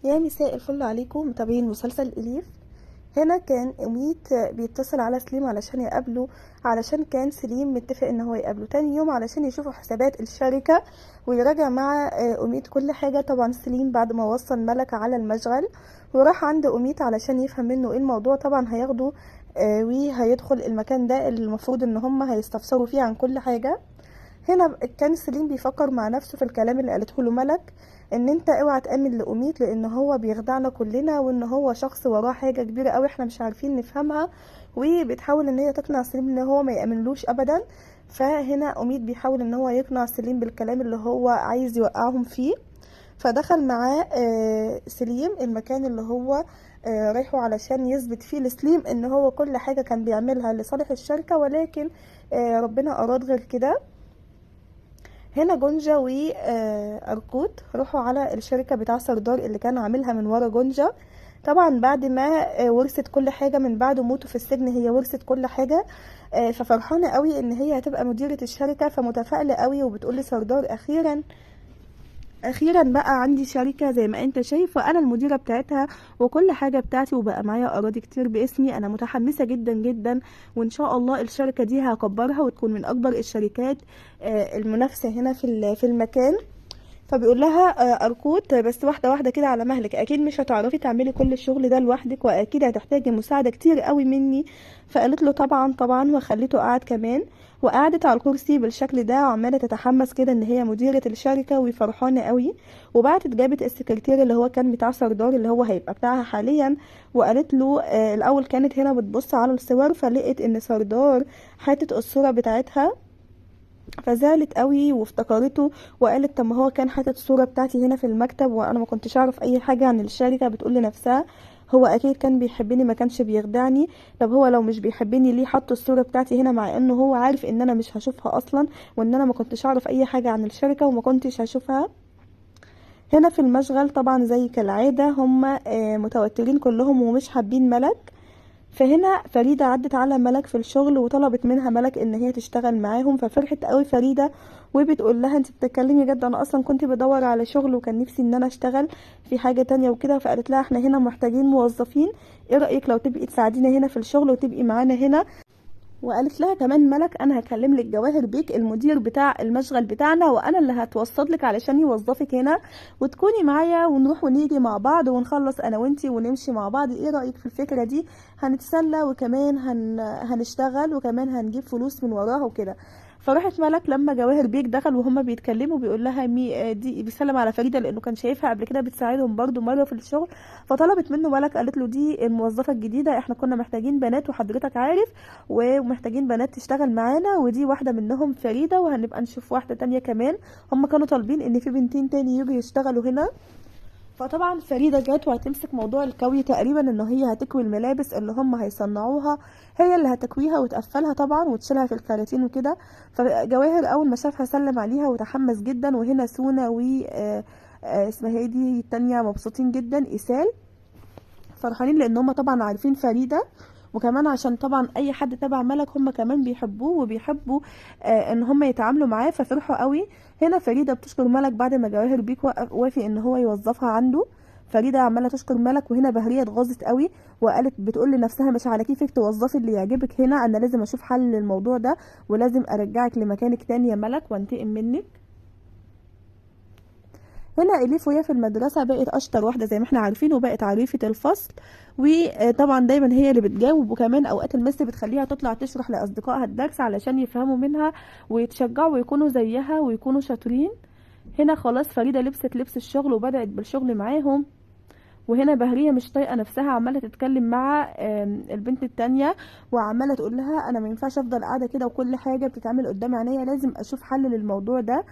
يا مساء الفل عليكم متابعين مسلسل إليف. هنا كان أميت بيتصل على سليم علشان يقابله، علشان كان سليم متفق ان هو يقابله تاني يوم علشان يشوفوا حسابات الشركة ويراجع مع أميت كل حاجة. طبعا سليم بعد ما وصل ملك على المشغل وراح عند أميت علشان يفهم منه ايه الموضوع، طبعا هياخده وهيدخل المكان ده اللي المفروض ان هم هيستفسروا فيه عن كل حاجة. هنا كان سليم بيفكر مع نفسه في الكلام اللي قالته له ملك، ان انت اوعى تأمن لأميت لان هو بيخدعنا كلنا، وان هو شخص وراه حاجة كبيرة قوي احنا مش عارفين نفهمها، وبتحاول ان هي تقنع سليم ان هو ما يأمنلوش ابدا. فهنا أميت بيحاول ان هو يقنع سليم بالكلام اللي هو عايز يوقعهم فيه. فدخل معاه سليم المكان اللي هو رايحه علشان يثبت فيه لسليم ان هو كل حاجة كان بيعملها لصالح الشركة، ولكن ربنا اراد غير كده. هنا جونجا وأركود راحوا على الشركة بتاع سردار اللي كان عاملها من ورا جونجا. طبعا بعد ما ورثت كل حاجة من بعد موته في السجن، هي ورثت كل حاجة. ففرحانة قوي ان هي هتبقى مديرة الشركة، فمتفائلة قوي وبتقول لسردار اخيرا اخيرا بقى عندي شركة زي ما انت شايف وانا المديرة بتاعتها وكل حاجة بتاعتي، وبقى معايا اراضي كتير باسمي. انا متحمسة جدا جدا، وان شاء الله الشركة دي هكبرها وتكون من اكبر الشركات المنافسة هنا في المكان. فبيقول لها اركود بس واحده واحده كده على مهلك، اكيد مش هتعرفي تعملي كل الشغل ده لوحدك واكيد هتحتاجي مساعده كتير قوي مني. فقالت له طبعا طبعا، وخليته قاعد كمان، وقعدت على الكرسي بالشكل ده وعماله تتحمس كده ان هي مديره الشركه وفرحانه قوي. وبعدت جابت السكرتير اللي هو كان بتاع سردار اللي هو هيبقى بتاعها حاليا، وقالت له الاول كانت هنا بتبص على الصور فلقيت ان سردار حاطط الصوره بتاعتها، فزعلت قوي وافتكرته وقالت طب ما هو كان حاطط الصوره بتاعتي هنا في المكتب وانا ما كنتش اعرف اي حاجه عن الشركه. بتقول لنفسها هو اكيد كان بيحبني ما كانش بيخدعني، طب هو لو مش بيحبني ليه حط الصوره بتاعتي هنا مع انه هو عارف ان انا مش هشوفها اصلا، وان انا ما كنتش اعرف اي حاجه عن الشركه وما كنتش هشوفها. هنا في المشغل طبعا زي كالعاده هم متوترين كلهم ومش حابين ملك. فهنا فريدة عدت على ملك في الشغل وطلبت منها ملك ان هي تشتغل معاهم، ففرحت قوي فريدة وبتقول لها انت بتتكلمي جد، انا اصلا كنت بدور على شغل وكان نفسي ان انا اشتغل في حاجة تانية وكده. فقالت لها احنا هنا محتاجين موظفين، ايه رأيك لو تبقي تساعدينا هنا في الشغل وتبقي معانا هنا. وقالت لها كمان ملك انا هكلم لك جواهر بيك المدير بتاع المشغل بتاعنا، وانا اللي هتوسط لك علشان يوظفك هنا وتكوني معايا ونروح ونيجي مع بعض ونخلص انا وانتي ونمشي مع بعض، ايه رأيك في الفكرة دي؟ هنتسلى وكمان هنشتغل وكمان هنجيب فلوس من وراها وكده. فراحت ملك لما جواهر بيك دخل وهما بيتكلموا بيقول لها دي بيسلم على فريده لانه كان شايفها قبل كده بتساعدهم برضو مره في الشغل. فطلبت منه ملك قالت له دي الموظفه الجديده، احنا كنا محتاجين بنات وحضرتك عارف ومحتاجين بنات تشتغل معانا، ودي واحده منهم فريده وهنبقى نشوف واحده تانية كمان. هم كانوا طالبين ان في بنتين تاني يجوا يشتغلوا هنا. فطبعا فريدة جت وهتمسك موضوع الكوي تقريبا، ان هي هتكوي الملابس اللي هم هيصنعوها، هي اللي هتكويها وتقفلها طبعا وتشيلها في الكراتين وكده. فجواهر اول ما شافها سلم عليها وتحمس جدا. وهنا سونا و اسمها ايه دي التانية مبسوطين جدا، إيسال فرحانين لان هم طبعا عارفين فريدة، وكمان عشان طبعا اي حد تبع ملك هم كمان بيحبوه وبيحبوا ان هم يتعاملوا معاه ففرحوا قوي. هنا فريدة بتشكر ملك بعد ما جواهر بيك وافق ان هو يوظفها عنده. فريدة عمالة تشكر ملك، وهنا بهرية اتغاظت قوي وقالت بتقول لنفسها مش على كيفك توظفي اللي يعجبك هنا، انا لازم اشوف حل للموضوع ده ولازم ارجعك لمكانك تاني يا ملك وانتقم منك. هنا اليف وهي في المدرسه بقت اشطر واحده زي ما احنا عارفين وبقت عريفه الفصل، وطبعا دايما هي اللي بتجاوب، وكمان اوقات المس بتخليها تطلع تشرح لاصدقائها الدرس علشان يفهموا منها ويتشجعوا ويكونوا زيها ويكونوا شاطرين. هنا خلاص فريده لبست لبس الشغل وبدات بالشغل معاهم. وهنا بهريه مش طايقه نفسها عماله تتكلم مع البنت التانية وعماله تقول لها انا ما ينفعش افضل قاعده كده وكل حاجه بتتعمل قدام عينيا، لازم اشوف حل للموضوع ده.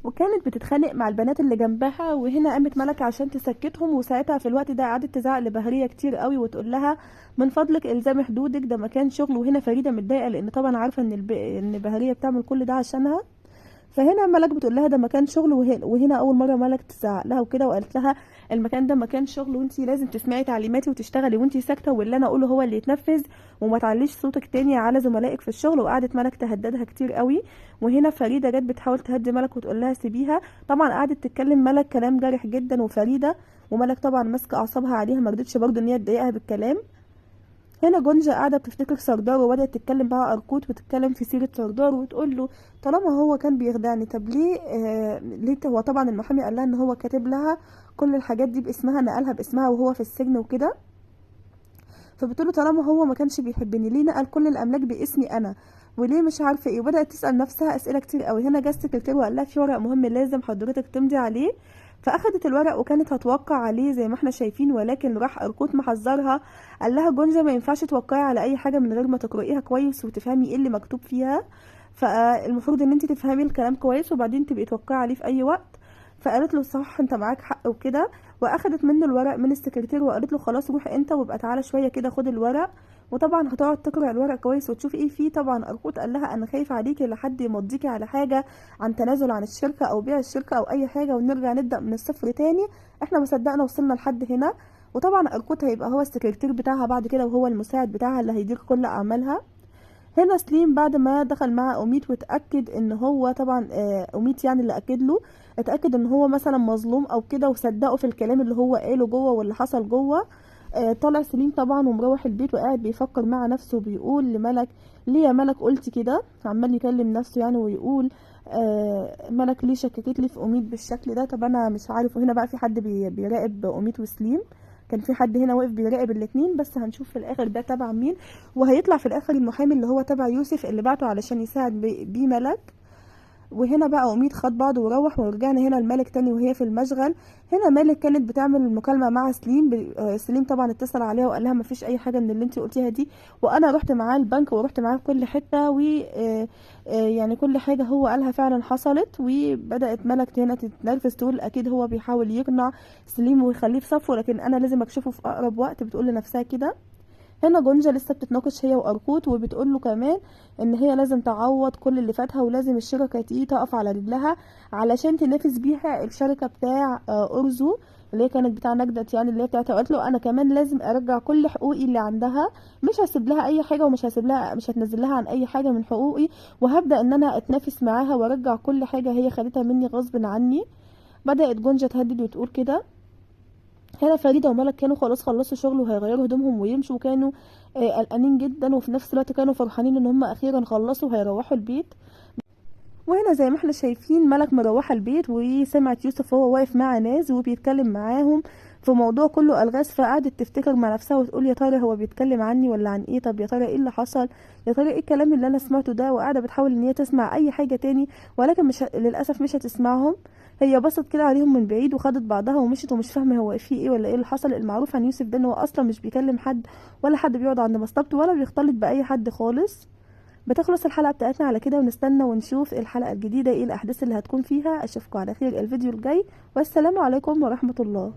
وكانت بتتخانق مع البنات اللي جنبها. وهنا قامت ملك عشان تسكتهم، وساعتها في الوقت ده قعدت تزعق لبهرية كتير قوي وتقول لها من فضلك الزامي حدودك ده مكان شغل. وهنا فريدة متضايقة لان طبعا عارفة ان بهرية بتعمل كل ده عشانها. فهنا ملك بتقول لها ده مكان شغل، وهنا اول مره ملك تزعق لها وكده وقالت لها المكان ده مكان شغل وانتي لازم تسمعي تعليماتي وتشتغلي وانتي ساكته، واللي انا اقوله هو اللي يتنفذ وما تعليش صوتك تاني على زملائك في الشغل. وقعدت ملك تهددها كتير قوي. وهنا فريده جت بتحاول تهدي ملك وتقول لها سيبيها، طبعا قعدت تتكلم ملك كلام جارح جدا وفريده وملك طبعا ماسكه اعصابها عليها، ما رضتش برضه ان هي تضايقها بالكلام. هنا جونجا قاعده بتفتكر سردار، وبدات تتكلم مع اركوت وتتكلم في سيره سردار وتقول له طالما هو كان بيخدعني، طب ليه هو طبعا المحامي قال لها ان هو كاتب لها كل الحاجات دي باسمها، نقلها باسمها وهو في السجن وكده. فبتقوله طالما هو ما كانش بيحبني ليه نقل كل الاملاك باسمي انا، وليه مش عارفه ايه. وبدات تسال نفسها اسئله كتير قوي. هنا جه السكرتير وقال لها في ورق مهم لازم حضرتك تمضي عليه. فاخدت الورق وكانت هتوقع عليه زي ما احنا شايفين، ولكن راح اركوت محذرها، قال لها جونجا ما ينفعش توقعي على اي حاجه من غير ما تقرايها كويس وتفهمي ايه اللي مكتوب فيها، فالمفروض ان انت تفهمي الكلام كويس وبعدين تبقي توقعي عليه في اي وقت. فقالت له صح انت معاك حق وكده، واخدت منه الورق من السكرتير وقالت له خلاص روح انت وابقى تعالى شويه كده خد الورق، وطبعا هتقعد تقرا الورق كويس وتشوف ايه فيه. طبعا اركوت قال لها انا خايف عليكي لحد يمضيكي على حاجه عن تنازل عن الشركه او بيع الشركه او اي حاجه ونرجع نبدا من الصفر تاني. احنا ما صدقنا وصلنا لحد هنا. وطبعا اركوت هيبقى هو السكرتير بتاعها بعد كده وهو المساعد بتاعها اللي هيدير كل اعمالها. هنا سليم بعد ما دخل مع أميت واتأكد ان هو طبعا أميت يعني اللي أكد له، اتأكد ان هو مثلا مظلوم او كده وصدقه في الكلام اللي هو قاله جوه واللي حصل جوه. طلع سليم طبعا ومروح البيت وقاعد بيفكر مع نفسه، بيقول لملك ليه يا ملك قلت كده، عمال يكلم نفسه يعني ويقول ملك ليه شككت لي في أميت بالشكل ده، طب انا مش عارف. وهنا بقى في حد بيراقب أميت وسليم، كان في حد هنا واقف بيراقب الاتنين، بس هنشوف في الاخر ده تبع مين. وهيطلع في الاخر المحامي اللي هو تبع يوسف اللي بعته علشان يساعد بيه ملك. وهنا بقى أميد خد بعضه وروح، ورجعنا هنا الملك تاني وهي في المشغل. هنا مالك كانت بتعمل المكالمة مع سليم سليم طبعا اتصل عليها وقال لها مفيش أي حاجة من اللي انت قلتيها دي، وأنا رحت معاه البنك ورحت معاه في كل حتة، و يعني كل حاجة هو قالها فعلا حصلت. وبدأت ملك هنا تتنرفز تقول أكيد هو بيحاول يقنع سليم ويخليه في صفه، لكن أنا لازم أكشفه في أقرب وقت، بتقول لنفسها كده. هنا جونجا لسه بتتناقش هي واركوت، وبتقول له كمان ان هي لازم تعوض كل اللي فاتها، ولازم الشركه دي تقف على رجلها علشان تنافس بيها الشركه بتاع اورزو اللي هي كانت بتاع نجدت يعني اللي هي بتاعتها. وقالت له انا كمان لازم ارجع كل حقوقي اللي عندها، مش هسيب لها اي حاجه ومش هسيب لها مش هتنزل لها عن اي حاجه من حقوقي، وهبدا ان انا اتنافس معاها وارجع كل حاجه هي خدتها مني غصب عني. بدات جونجا تهدد وتقول كده. هنا فريدة وملك كانوا خلاص خلصوا شغل وهيغيروا هدومهم ويمشوا، وكانوا قلقانين جدا وفي نفس الوقت كانوا فرحانين ان هم اخيرا خلصوا وهيروحوا البيت. وهنا زي ما احنا شايفين ملك مروحة البيت وسمعت يوسف وهو واقف مع ناس وبيتكلم معاهم في موضوع كله الغاز، فقعدت تفتكر مع نفسها وتقول يا ترى هو بيتكلم عني ولا عن ايه، طب يا ترى ايه اللي حصل، يا ترى ايه الكلام اللي انا سمعته ده. وقاعده بتحاول ان هي تسمع اي حاجه تاني، ولكن مش للاسف مش هتسمعهم. هي بصت كده عليهم من بعيد وخدت بعضها ومشيت ومش فاهمه هو في ايه ولا ايه اللي حصل. المعروف عن يوسف ده ان هو اصلا مش بيكلم حد ولا حد بيقعد عند مصطبته ولا بيختلط باي حد خالص. بتخلص الحلقة بتاعتنا على كده، ونستنى ونشوف الحلقة الجديدة ايه الأحداث اللي هتكون فيها. أشوفكم على خير الفيديو الجاي، والسلام عليكم ورحمة الله.